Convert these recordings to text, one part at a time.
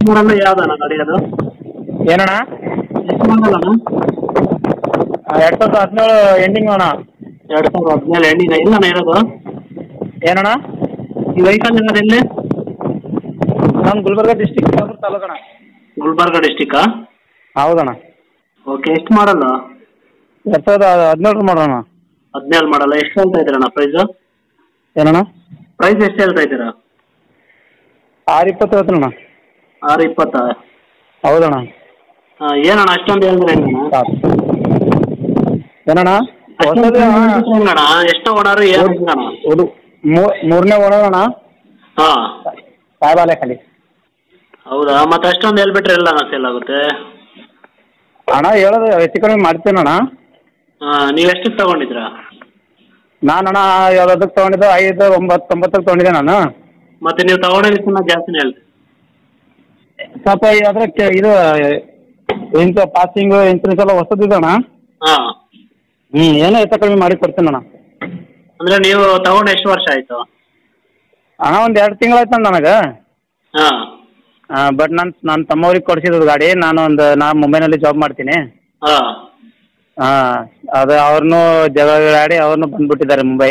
ಮಾಡಲ್ಲ ಯಾವ್ದಣ್ಣ ಗಾಡಿ ಅದು? ಏನಣ್ಣ? ಎಷ್ಟು ಮಾಡಲ್ಲ ಅಣ್ಣ? 2017 ಎಂಡಿಂಗ್ ಅಣ್ಣ. 2017 ಎಂಡಿಂಗ್ ಎಲ್ಲಣ್ಣ ಇರೋದು? ಏನಣ್ಣ? ಈ ವೆಹಿಕಲ್ ಇರೋದು ಎಲ್ಲಿ? ನಮ್ಮ ಗುಲ್ಬರ್ಗ ಡಿಸ್ಟಿಕ್ ಚಿತ್ತಾಪುರ ತಾಲೂಕಣ್ಣ. ಗುಲ್ಬರ್ಗ ಡಿಸ್ಟಿಕ್ಕಾ? ಹೌದಣ್ಣ. ಓಕೆ, ಎಷ್ಟು ಮಾಡಲ್ಲ? 2017 ಮಾಡೋಣ. 17 ಮಾಡಲ್ಲ. ಎಷ್ಟು ಹೇಳ್ತಾ ಇದ್ದೀರಣ್ಣ ಪ್ರೈಸು? ಏನಣ್ಣ? ಪ್ರೈಸ್ ಎಷ್ಟು ಹೇಳ್ತಾ ಇದ್ದೀರಾ? 620 ಹೇಳ್ತೀನಣ್ಣ. 620? ಹೌದಣ್ಣ. ಏನಣ್ಣ ಅಷ್ಟೊಂದು ಹೇಳಿದ್ರೆ ಹೆಂಗಣ್ಣ? ಏನಣ್ಣ? ಹೆಂಗಣ್ಣ? ಎಷ್ಟು ಓನರು ಏನು ಹೆಂಗಣ್ಣ? ಮೂರನೇ ಓನರ್ ಅಣ್ಣ. ಹಾಂ, ಸಾಯಬಾಲೆ ಖಾಲಿ. ಹೌದಾ? ಮತ್ತೆ ಅಷ್ಟೊಂದು ಹೇಳ್ಬಿಟ್ರೆ ಎಲ್ಲ ಸೇಲ್ ಆಗುತ್ತೆ ಅಣ್ಣ. ಹೇಳೋದು ಹೆಚ್ಚು ಕಡಿಮೆ ಮಾಡ್ತೀನಣ್ಣ. ನೀವು ಎಷ್ಟಕ್ಕೆ ತಗೊಂಡಿದ್ರಾ? ನಾನಣ್ಣ ಅದಕ್ಕೆ ತೊಗೊಂಡಿದ್ದು 5, 9, 90ಕ್ಕೆ ತೊಗೊಂಡಿದ್ದೆ ನಾನು. ಮತ್ತೆ ನೀವು ತಗೊಂಡಿದ್ದಕ್ಕಿಂತ ಜಾಸ್ತಿನೇ ಹೇಳ್ತೀವಿ. ಸ್ವಲ್ಪ ಅದಕ್ಕೆ ಇದು ಪಾಸಿಂಗು ಇನ್ಸೂರೆನ್ಸ್ ಎಲ್ಲ ಹೊಸದಿದೆ ಅಣ್ಣ. ಹಾಂ, ಏನೋ ಹೆಚ್ಚು ಕಡಿಮೆ ಮಾಡಿ ಕೊಡ್ತೀನಣ್ಣ. ಅಂದರೆ ನೀವು ತಗೊಂಡು ಎಷ್ಟು ವರ್ಷ ಆಯಿತು? ಅಣ್ಣ ಒಂದು 2 ತಿಂಗಳಾಯ್ತು ನನಗೆ. ಹಾಂ, ಬಟ್ ನನ್ನ ತಮ್ಮವ್ರಿಗೆ ಕೊಡಿಸಿದ್ದು ಗಾಡಿ. ನಾನು ಮುಂಬೈನಲ್ಲಿ ಜಾಬ್ ಮಾಡ್ತೀನಿ. ಹಾಂ, ಅದು ಅವ್ರನ್ನೂ ಜಗಳಾಡಿ ಅವ್ರನ್ನೂ ಬಂದ್ಬಿಟ್ಟಿದ್ದಾರೆ ಮುಂಬೈ.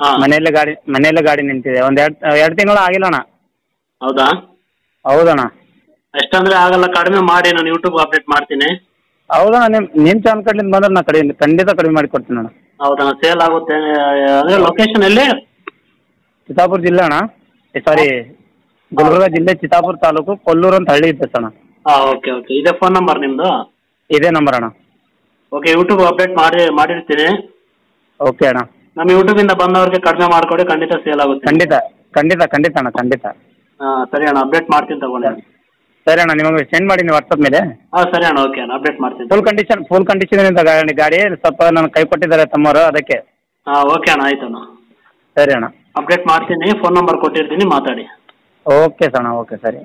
ಹಾಂ. ಮನೆಯಲ್ಲೇ ಗಾಡಿ ನಿಂತಿದೆ. ಒಂದು 2 ತಿಂಗಳು ಆಗಿಲ್ಲ ಅಣ್ಣ. ಹೌದಾ? ಹೌದಣ್ಣ. ಎಷ್ಟಂದರೆ ಆಗಲ್ಲ, ಕಡಿಮೆ ಮಾಡಿ ನಾನು ಯೂಟ್ಯೂಬ್ ಅಪ್ಡೇಟ್ ಮಾಡ್ತೀನಿ. ಹೌದಣ್ಣ. ನಿಮ್ಮ ಚಾನಲ್ ಕಡೆಯಿಂದ ಬಂದ್ರೆ ನಾನು ಖಂಡಿತ ಕಡಿಮೆ ಮಾಡಿ ಕೊಡ್ತೀನಿ ಅಣ್ಣ. ಹೌದಣ್ಣ, ಸೇಲ್ ಆಗುತ್ತೆ. ಅಂದರೆ ಲೊಕೇಶನ್ ಎಲ್ಲಿ? ಚಿತ್ತಾಪುರ ಜಿಲ್ಲೆ ಅಣ್ಣ. ಸಾರಿ, ಗುಲ್ಬರ್ಗ ಜಿಲ್ಲೆ, ಚಿತ್ತಾಪುರ ತಾಲೂಕು, ಕೊಲ್ಲೂರು ಅಂತ ಹಳ್ಳಿ ಇದ್ದೆ ಅಣ್ಣ. ಹಾಂ, ಓಕೆ ಓಕೆ. ಇದೇ ಫೋನ್ ನಂಬರ್ ನಿಮ್ಮದು? ಇದೇ ನಂಬರ್ ಅಣ್ಣ. ಓಕೆ, ಯೂಟ್ಯೂಬ್ ಅಪ್ಡೇಟ್ ಮಾಡಿರ್ತೀನಿ. ಓಕೆ ಅಣ್ಣ. ನಮ್ಮ ಯೂಟ್ಯೂಬಿಂದ ಬಂದವ್ರಿಗೆ ಕಡಿಮೆ ಮಾಡಿಕೊಡಿ, ಖಂಡಿತ ಸೇಲ್ ಆಗುತ್ತೆ. ಖಂಡಿತ ಅಣ್ಣ, ಖಂಡಿತ. ಹಾಂ, ಸರಿ ಅಣ್ಣ, ಅಪ್ಡೇಟ್ ಮಾಡ್ತೀನಿ ತಗೊಳ್ಳಿ. ಸರಿ ಅಣ್ಣ, ನಿಮಗೆ ಸೆಂಡ್ ಮಾಡಿ ನೀವು ವಾಟ್ಸಪ್ ಮೇಲೆ. ಹಾಂ, ಸರಿ ಅಣ್ಣ, ಓಕೆ ಅಣ್ಣ, ಅಪ್ಡೇಟ್ ಮಾಡ್ತೀನಿ. ಫುಲ್ ಕಂಡೀಷನ್ ಗಾಡಿ ಸ್ವಲ್ಪ ನನ್ನ ಕೈ ಕೊಟ್ಟಿದ್ದಾರೆ ತಮ್ಮವರು, ಅದಕ್ಕೆ. ಹಾಂ, ಓಕೆ ಅಣ್ಣ, ಆಯ್ತು ಅಣ್ಣ. ಸರಿ ಅಣ್ಣ, ಅಪ್ಡೇಟ್ ಮಾಡ್ತೀನಿ. ಫೋನ್ ನಂಬರ್ ಕೊಟ್ಟಿರ್ತೀನಿ, ಮಾತಾಡಿ. ಓಕೆ ಸಣ್ಣ, ಓಕೆ ಸರಿ.